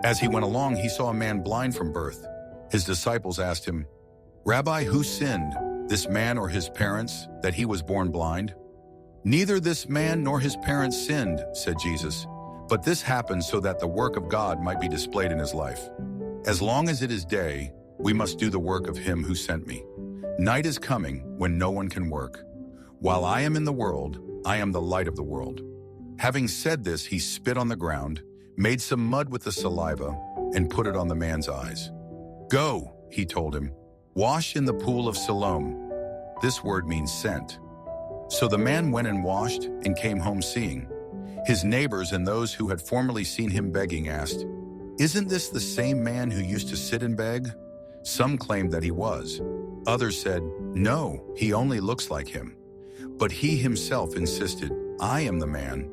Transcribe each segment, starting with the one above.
As he went along, he saw a man blind from birth. His disciples asked him, "Rabbi, who sinned, this man or his parents, that he was born blind?" "Neither this man nor his parents sinned," said Jesus, "but this happened so that the work of God might be displayed in his life. As long as it is day, we must do the work of him who sent me. Night is coming when no one can work. While I am in the world, I am the light of the world." Having said this, he spit on the ground, made some mud with the saliva, and put it on the man's eyes. "Go," he told him, "wash in the pool of Siloam." This word means sent. So the man went and washed and came home seeing. His neighbors and those who had formerly seen him begging asked, "Isn't this the same man who used to sit and beg?" Some claimed that he was. Others said, "No, he only looks like him." But he himself insisted, "I am the man."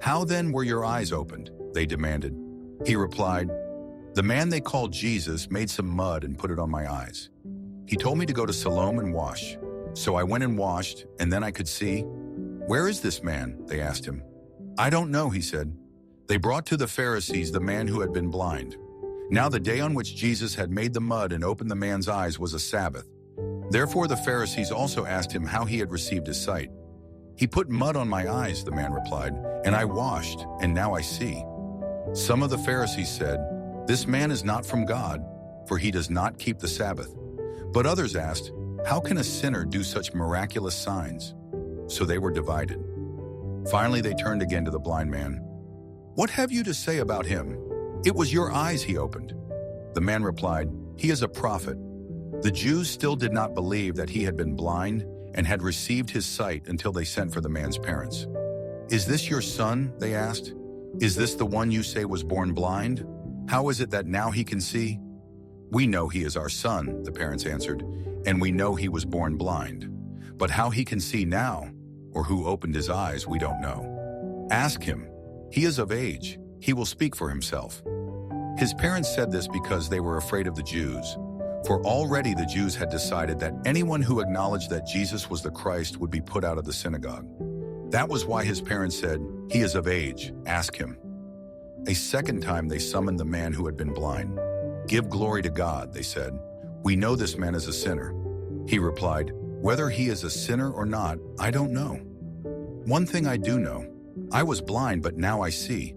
"How then were your eyes opened?" they demanded. He replied, "The man they called Jesus made some mud and put it on my eyes. He told me to go to Siloam and wash. So I went and washed, and then I could see." "Where is this man?" they asked him. "I don't know," he said. They brought to the Pharisees the man who had been blind. Now the day on which Jesus had made the mud and opened the man's eyes was a Sabbath. Therefore the Pharisees also asked him how he had received his sight. "He put mud on my eyes," the man replied, "and I washed, and now I see." Some of the Pharisees said, "This man is not from God, for he does not keep the Sabbath." But others asked, "How can a sinner do such miraculous signs?" So they were divided. Finally they turned again to the blind man. "What have you to say about him? It was your eyes he opened." The man replied, "He is a prophet." The Jews still did not believe that he had been blind and had received his sight until they sent for the man's parents. "Is this your son?" they asked. "Is this the one you say was born blind? How is it that now he can see?" "We know he is our son," the parents answered, "and we know he was born blind. But how he can see now, or who opened his eyes, we don't know. Ask him. He is of age. He will speak for himself." His parents said this because they were afraid of the Jews, for already the Jews had decided that anyone who acknowledged that Jesus was the Christ would be put out of the synagogue. That was why his parents said, "He is of age. Ask him." A second time they summoned the man who had been blind. "Give glory to God," they said. "We know this man is a sinner." He replied, "Whether he is a sinner or not, I don't know. One thing I do know, I was blind, but now I see."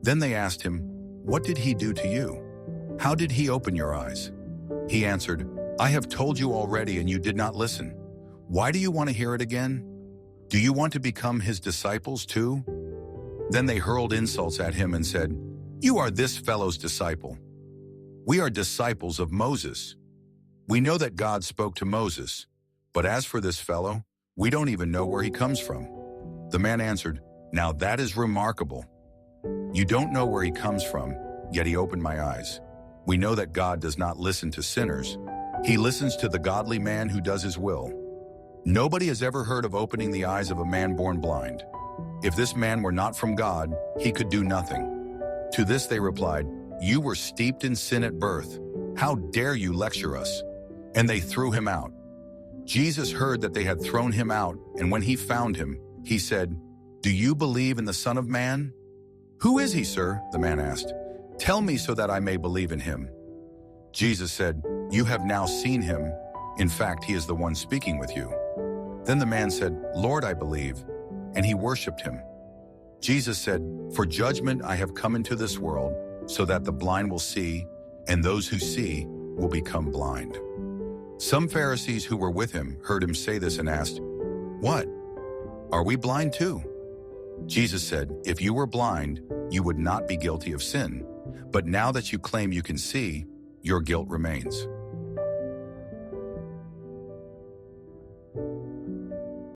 Then they asked him, "What did he do to you? How did he open your eyes?" He answered, "I have told you already and you did not listen. Why do you want to hear it again? Do you want to become his disciples too?" Then they hurled insults at him and said, "You are this fellow's disciple. We are disciples of Moses. We know that God spoke to Moses, but as for this fellow, we don't even know where he comes from." The man answered, "Now that is remarkable. You don't know where he comes from, yet he opened my eyes. We know that God does not listen to sinners. He listens to the godly man who does his will. Nobody has ever heard of opening the eyes of a man born blind. If this man were not from God, he could do nothing." To this they replied, "You were steeped in sin at birth. How dare you lecture us?" And they threw him out. Jesus heard that they had thrown him out, and when he found him, he said, "Do you believe in the Son of Man?" "Who is he, sir?" the man asked. "Tell me so that I may believe in him." Jesus said, "You have now seen him. In fact, he is the one speaking with you." Then the man said, "Lord, I believe," and he worshipped him. Jesus said, "For judgment I have come into this world, so that the blind will see, and those who see will become blind." Some Pharisees who were with him heard him say this and asked, "What? Are we blind too?" Jesus said, "If you were blind, you would not be guilty of sin. But now that you claim you can see, your guilt remains."